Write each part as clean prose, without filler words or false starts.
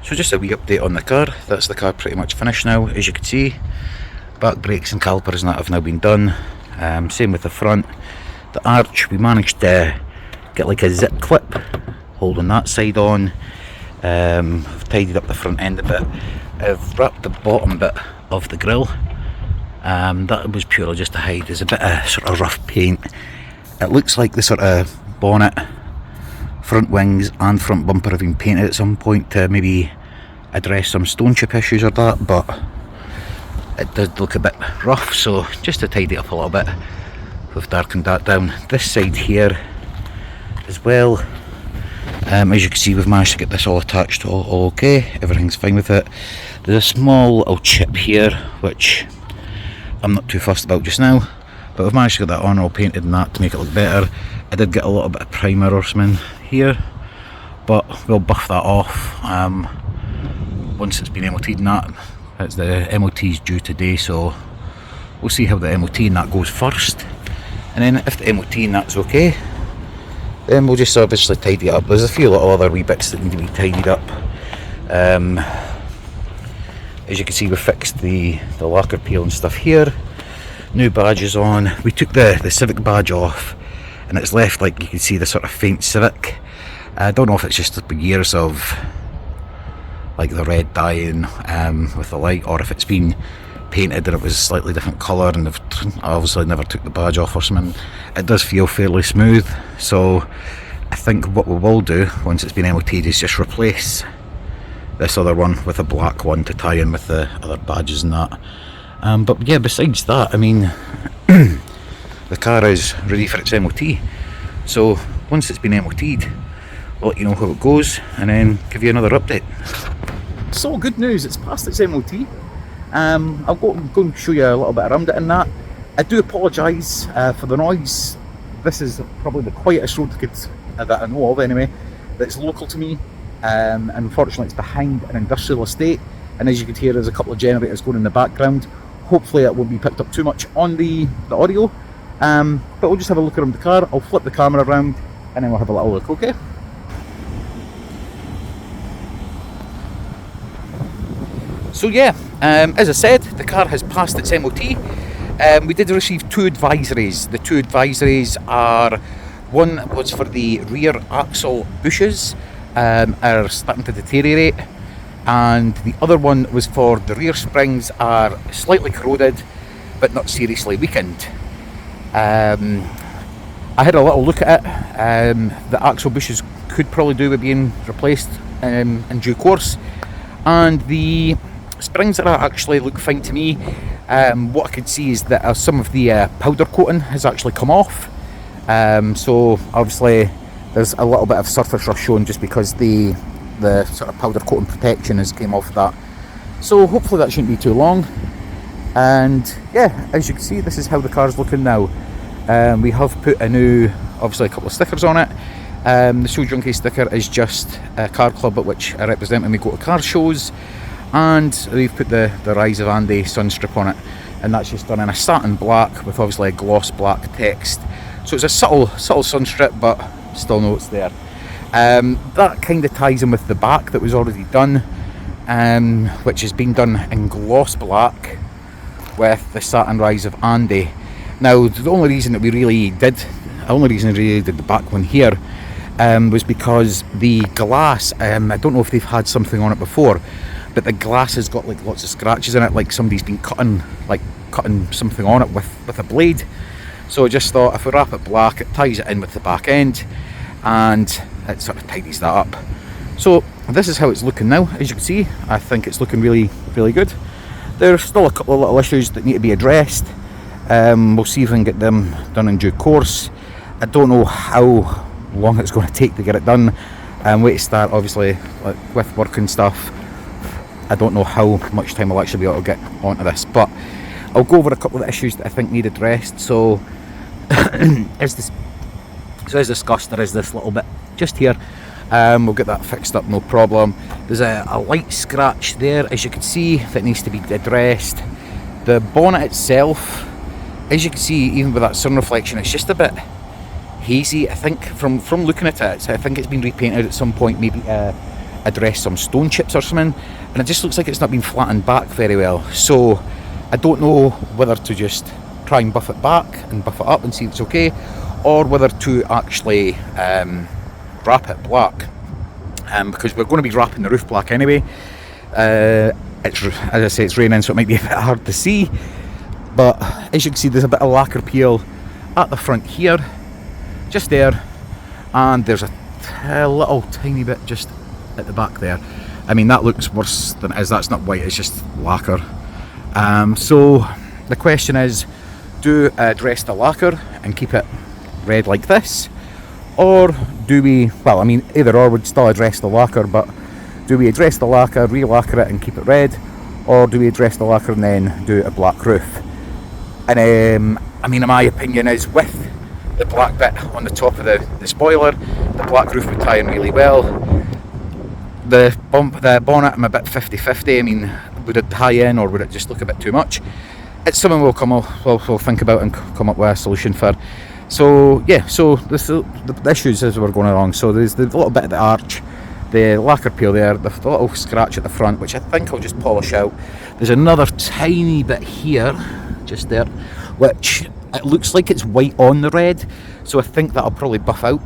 So just a wee update on the car. That's the car pretty much finished now, as you can see. Back brakes and calipers and that have now been done. Same with the front. The arch, we managed to get like a zip clip holding that side on. I've tidied up the front end a bit. I've wrapped the bottom bit of the grille. That was purely just to hide. There's a bit of sort of rough paint. It looks like the sort of bonnet, front wings and front bumper have been painted at some point to maybe address some stone chip issues or that, but it does look a bit rough, so just to tidy up a little bit, we've darkened that down. This side here as well, as you can see, we've managed to get this all attached all okay, everything's fine with it. There's a small little chip here which I'm not too fussed about just now, but we've managed to get that on all painted and that to make it look better. I did get a little bit of primer or something here, but we'll buff that off once it's been MoT'd and that. It's the MOT's due today, so we'll see how the MOT and that goes first, and then if the MOT and that's okay, then we'll just obviously tidy it up. There's a few little other wee bits that need to be tidied up. As you can see, we fixed the lacquer peel and stuff here. New badges on. We took the Civic badge off, and it's left, like you can see, the sort of faint Civic. I don't know if it's just the years of like the red dyeing with the light, or if it's been painted and it was a slightly different colour and I obviously never took the badge off or something. It does feel fairly smooth, so I think what we will do once it's been MOT'd is just replace this other one with a black one to tie in with the other badges and that. But yeah, besides that, I mean, the car is ready for its MOT, so once it's been MOT'd, I'll let you know how it goes and then give you another update. So good news, it's passed its MOT. I'll go and show you a little bit around it and that. I do apologise for the noise. This is probably the quietest road that I know of anyway, that's local to me. Unfortunately it's behind an industrial estate, and as you can hear there's a couple of generators going in the background. Hopefully it won't be picked up too much on the audio, but we'll just have a look around the car. I'll flip the camera around and then we'll have a little look, okay? So yeah, as I said, the car has passed its MOT. We did receive two advisories. The two advisories are, one was for the rear axle bushes are starting to deteriorate, and the other one was for the rear springs are slightly corroded but not seriously weakened. I had a little look at it. The axle bushes could probably do with being replaced in due course, and the springs that actually look fine to me. What I could see is that some of the powder coating has actually come off, so obviously there's a little bit of surface rust shown just because the sort of powder coating protection has came off that. So hopefully that shouldn't be too long, and yeah, as you can see, this is how the car's looking now. We have put obviously a couple of stickers on it. The Show Junkie sticker is just a car club at which I represent when we go to car shows, and we've put the Rise of Andy sun strip on it, and that's just done in a satin black with obviously a gloss black text. So it's a subtle sun strip, but still know it's there. That kind of ties in with the back that was already done, which has been done in gloss black with the satin Rise of Andy. Now the only reason we really did the back one here was because the glass, I don't know if they've had something on it before, but the glass has got like lots of scratches in it, like somebody's been cutting something on it with a blade. So I just thought if we wrap it black, it ties it in with the back end and it sort of tidies that up. So this is how it's looking now. As you can see, I think it's looking really, really good. There's still a couple of little issues that need to be addressed. We'll see if we can get them done in due course. I don't know how long it's going to take to get it done. Way to start, obviously, like with work and stuff. I don't know how much time I'll actually be able to get onto this, but I'll go over a couple of issues that I think need addressed. So as discussed, there is this little bit just here. We'll get that fixed up, no problem. There's a light scratch there, as you can see, that needs to be addressed. The bonnet itself, as you can see, even with that sun reflection, it's just a bit hazy. I think from looking at it, I think it's been repainted at some point, maybe address some stone chips or something, and it just looks like it's not been flattened back very well. So I don't know whether to just try and buff it back and buff it up and see if it's okay, or whether to actually wrap it black, because we're going to be wrapping the roof black anyway. It's, as I say, it's raining, so it might be a bit hard to see, but as you can see, there's a bit of lacquer peel at the front here, just there, and there's a little tiny bit just at the back there. I mean, that looks worse than it is. That's not white, it's just lacquer. So the question is, do I address the lacquer and keep it red like this, or do we, well, I mean, either or would still address the lacquer, but do we address the lacquer, re-lacquer it and keep it red, or do we address the lacquer and then do a black roof? And I mean, in my opinion, is with the black bit on the top of the spoiler, the black roof would tie in really well. The bonnet, I'm a bit 50-50. I mean, would it tie in, or would it just look a bit too much? It's something we'll think about and come up with a solution for. So yeah, so the issues as we're going along. So there's the little bit of the arch, the lacquer peel there, the little scratch at the front, which I think I'll just polish out. There's another tiny bit here, just there, which it looks like it's white on the red, so I think that'll probably buff out.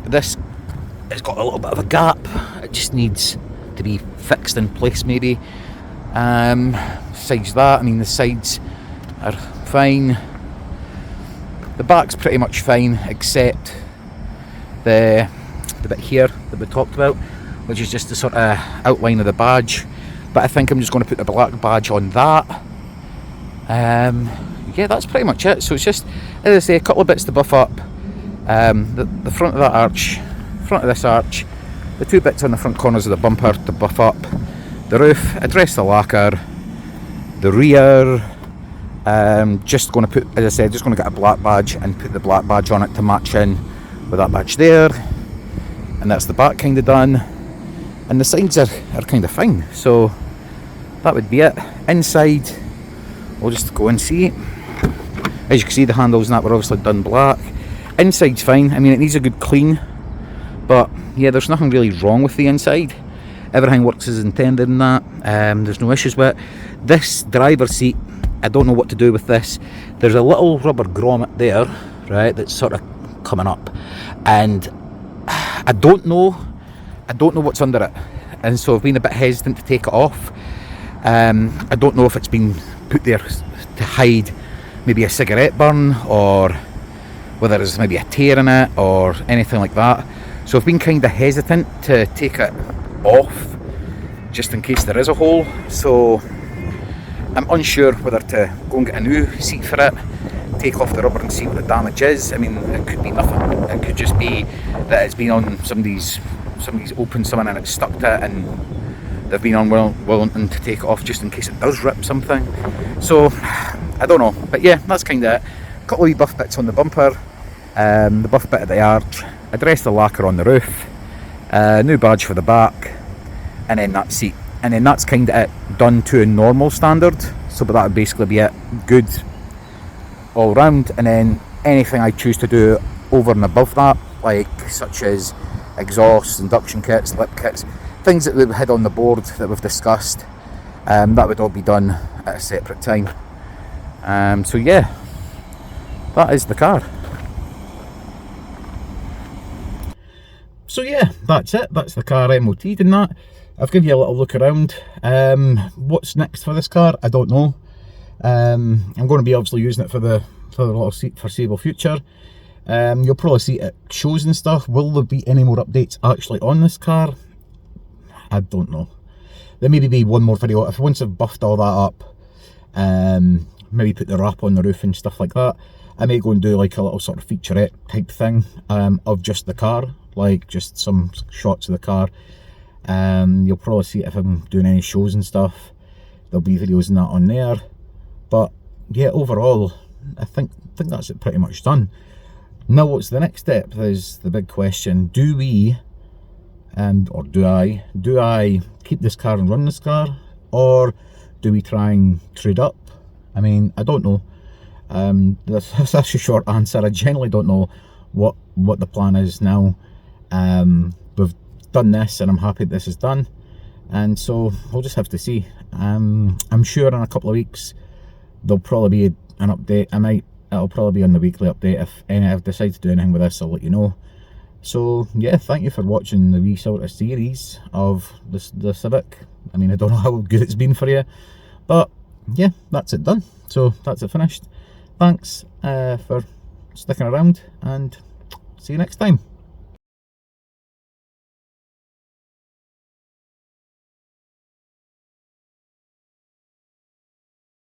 This has got a little bit of a gap, it just needs to be fixed in place maybe. Besides that, I mean, the sides are fine, the back's pretty much fine, except the bit here that we talked about, which is just the sort of outline of the badge, but I think I'm just going to put the black badge on that. Yeah, that's pretty much it. So it's just, as I say, a couple of bits to buff up. The front of that arch, front of this arch, the two bits on the front corners of the bumper to buff up, the roof, address the lacquer, the rear, just going to put, as I said, just going to get a black badge and put the black badge on it to match in with that badge there. And that's the back kind of done, and the sides are kind of fine, so that would be it. Inside, we'll just go and see. As you can see, the handles and that were obviously done black. Inside's fine, I mean, it needs a good clean, but yeah, there's nothing really wrong with the inside. Everything works as intended in that. There's no issues with it. This driver's seat, I don't know what to do with this. There's a little rubber grommet there, right, that's sort of coming up, and I don't know what's under it, and so I've been a bit hesitant to take it off. I don't know if it's been put there to hide maybe a cigarette burn, or whether there's maybe a tear in it or anything like that. So I've been kind of hesitant to take it off just in case there is a hole. So I'm unsure whether to go and get a new seat for it, take off the rubber and see what the damage is. I mean, it could be nothing. It could just be that it's been on somebody's opened something and it's stuck to it, and they've been unwilling to take it off just in case it does rip something. So I don't know, but yeah, that's kind of it. A couple of wee buff bits on the bumper, the buff bit at the arch, address the lacquer on the roof, new badge for the back, and then that seat, and then that's kind of it, done to a normal standard. So but that would basically be it, good all round. And then anything I choose to do over and above that, like such as exhaust, induction kits, lip kits, things that we've had on the board that we've discussed, that would all be done at a separate time. So yeah, that is the car. So yeah, that's it. That's the car MoT'd and that. I've given you a little look around. What's next for this car, I don't know. I'm going to be obviously using it for the foreseeable future. You'll probably see it at shows and stuff. Will there be any more updates actually on this car? I don't know. There may be one more video. If once I've buffed all that up, maybe put the wrap on the roof and stuff like that, I may go and do like a little sort of featurette type thing of just the car, like just some shots of the car. You'll probably see it if I'm doing any shows and stuff. There'll be videos and that on there. But yeah, overall, I think that's it pretty much done. Now what's the next step is the big question. Do we, or do I keep this car and run this car, or do we try and trade up? I mean, I don't know. That's a short answer. I generally don't know what the plan is now. We've done this, and I'm happy this is done. And so we'll just have to see. I'm sure in a couple of weeks there'll probably be an update. It'll probably be on the weekly update. If I've decided to do anything with this, I'll let you know. So yeah, thank you for watching the wee sort of series of the Civic. I mean, I don't know how good it's been for you, but yeah, that's it done. So that's it finished. Thanks for sticking around, and see you next time.